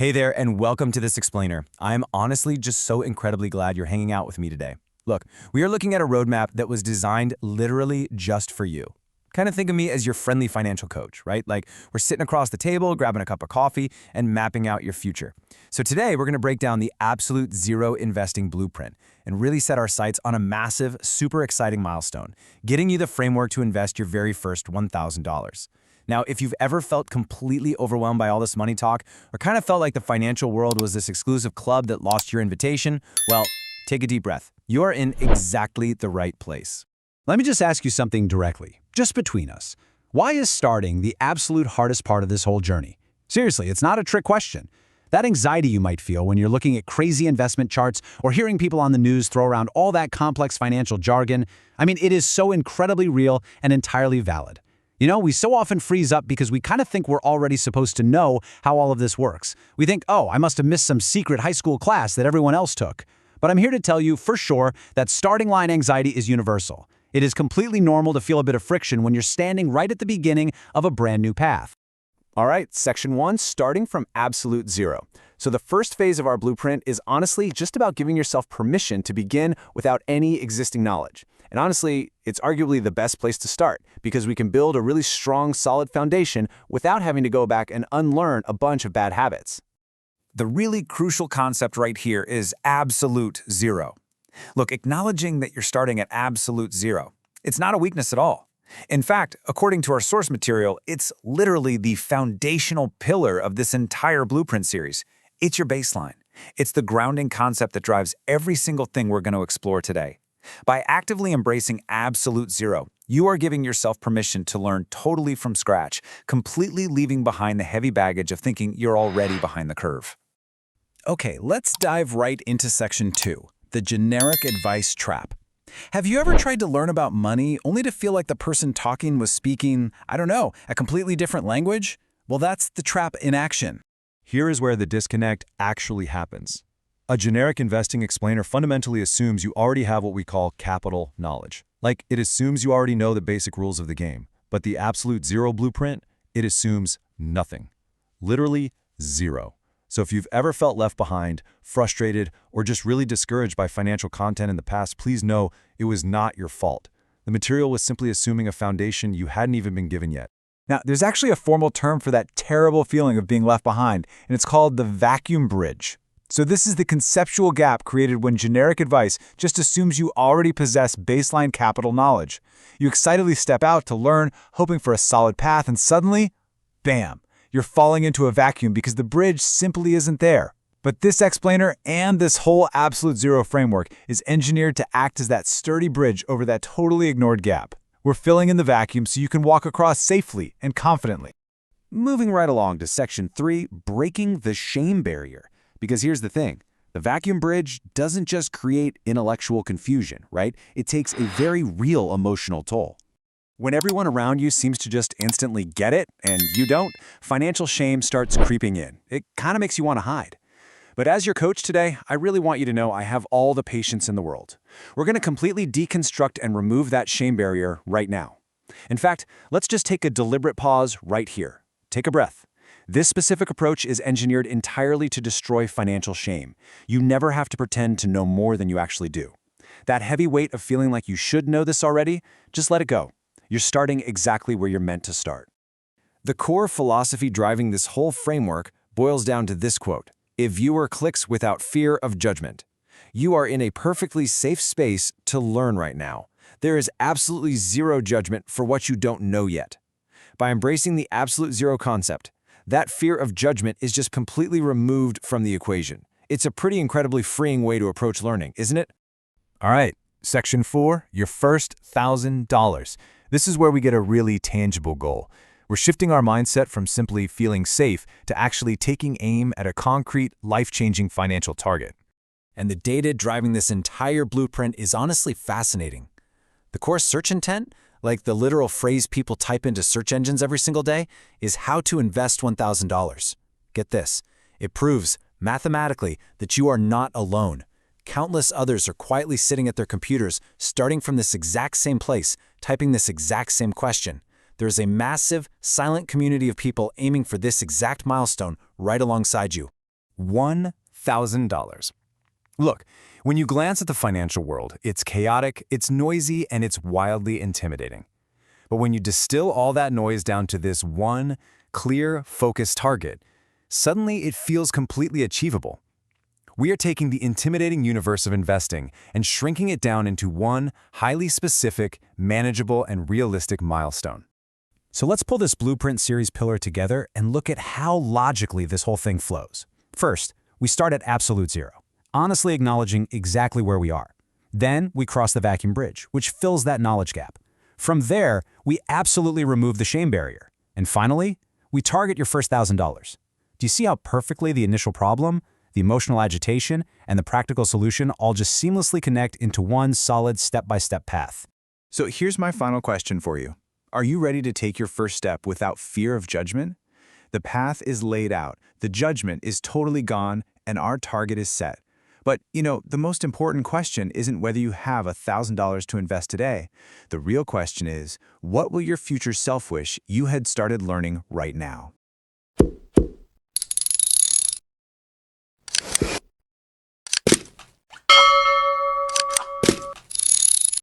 Hey there, and welcome to This Explainer. I'm honestly just so incredibly glad you're hanging out with me today. Look, we are looking at a roadmap that was designed literally just for you. Kind of think of me as your friendly financial coach, right? Like we're sitting across the table, grabbing a cup of coffee, and mapping out your future. So today, we're going to break down the absolute zero investing blueprint and really set our sights on a massive, super exciting milestone, getting you the framework to invest your very first $1,000. Now, if you've ever felt completely overwhelmed by all this money talk, or kind of felt like the financial world was this exclusive club that lost your invitation, well, take a deep breath. You're in exactly the right place. Let me just ask you something directly, just between us. Why is starting the absolute hardest part of this whole journey? Seriously, it's not a trick question. That anxiety you might feel when you're looking at crazy investment charts or hearing people on the news throw around all that complex financial jargon, it is so incredibly real and entirely valid. You know, we so often freeze up because we kind of think we're already supposed to know how all of this works. We think, oh, I must have missed some secret high school class that everyone else took. But I'm here to tell you for sure that starting line anxiety is universal. It is completely normal to feel a bit of friction when you're standing right at the beginning of a brand new path. All right, section 1, starting from absolute zero. So the first phase of our blueprint is honestly just about giving yourself permission to begin without any existing knowledge. And honestly, it's arguably the best place to start because we can build a really strong, solid foundation without having to go back and unlearn a bunch of bad habits. The really crucial concept right here is absolute zero. Look, acknowledging that you're starting at absolute zero, it's not a weakness at all. In fact, according to our source material, it's literally the foundational pillar of this entire blueprint series. It's your baseline. It's the grounding concept that drives every single thing we're going to explore today. By actively embracing absolute zero, you are giving yourself permission to learn totally from scratch, completely leaving behind the heavy baggage of thinking you're already behind the curve. Okay, let's dive right into section 2, the generic advice trap. Have you ever tried to learn about money only to feel like the person talking was speaking, a completely different language? Well, that's the trap in action. Here is where the disconnect actually happens. A generic investing explainer fundamentally assumes you already have what we call capital knowledge. Like, it assumes you already know the basic rules of the game. But the absolute zero blueprint, it assumes nothing. Literally zero. So if you've ever felt left behind, frustrated, or just really discouraged by financial content in the past, please know it was not your fault. The material was simply assuming a foundation you hadn't even been given yet. Now, there's actually a formal term for that terrible feeling of being left behind, and it's called the vacuum bridge. So this is the conceptual gap created when generic advice just assumes you already possess baseline capital knowledge. You excitedly step out to learn, hoping for a solid path, and suddenly, bam, you're falling into a vacuum because the bridge simply isn't there. But this explainer and this whole absolute zero framework is engineered to act as that sturdy bridge over that totally ignored gap. We're filling in the vacuum so you can walk across safely and confidently. Moving right along to section 3, breaking the shame barrier. Because here's the thing, the vacuum bridge doesn't just create intellectual confusion, right? It takes a very real emotional toll. When everyone around you seems to just instantly get it, and you don't, financial shame starts creeping in. It kind of makes you want to hide. But as your coach today, I really want you to know I have all the patience in the world. We're going to completely deconstruct and remove that shame barrier right now. In fact, let's just take a deliberate pause right here. Take a breath. This specific approach is engineered entirely to destroy financial shame. You never have to pretend to know more than you actually do. That heavy weight of feeling like you should know this already, just let it go. You're starting exactly where you're meant to start. The core philosophy driving this whole framework boils down to this quote: "A viewer clicks without fear of judgment." You are in a perfectly safe space to learn right now. There is absolutely zero judgment for what you don't know yet. By embracing the absolute zero concept, that fear of judgment is just completely removed from the equation. It's a pretty incredibly freeing way to approach learning, isn't it? All right, section 4, your first $1,000. This is where we get a really tangible goal. We're shifting our mindset from simply feeling safe to actually taking aim at a concrete, life-changing financial target. And the data driving this entire blueprint is honestly fascinating. The core search intent, like the literal phrase people type into search engines every single day, is how to invest $1,000. Get this, it proves mathematically that you are not alone. Countless others are quietly sitting at their computers, starting from this exact same place, typing this exact same question. There is a massive, silent community of people aiming for this exact milestone right alongside you. $1,000. Look, when you glance at the financial world, it's chaotic, it's noisy, and it's wildly intimidating. But when you distill all that noise down to this one, clear, focused target, suddenly it feels completely achievable. We are taking the intimidating universe of investing and shrinking it down into one highly specific, manageable, and realistic milestone. So let's pull this Blueprint series pillar together and look at how logically this whole thing flows. First, we start at absolute zero, honestly acknowledging exactly where we are. Then we cross the vacuum bridge, which fills that knowledge gap. From there, we absolutely remove the shame barrier. And finally, we target your first $1,000. Do you see how perfectly the initial problem, the emotional agitation, and the practical solution all just seamlessly connect into one solid step-by-step path? So here's my final question for you. Are you ready to take your first step without fear of judgment? The path is laid out, the judgment is totally gone, and our target is set. But, the most important question isn't whether you have $1,000 to invest today. The real question is, what will your future self wish you had started learning right now?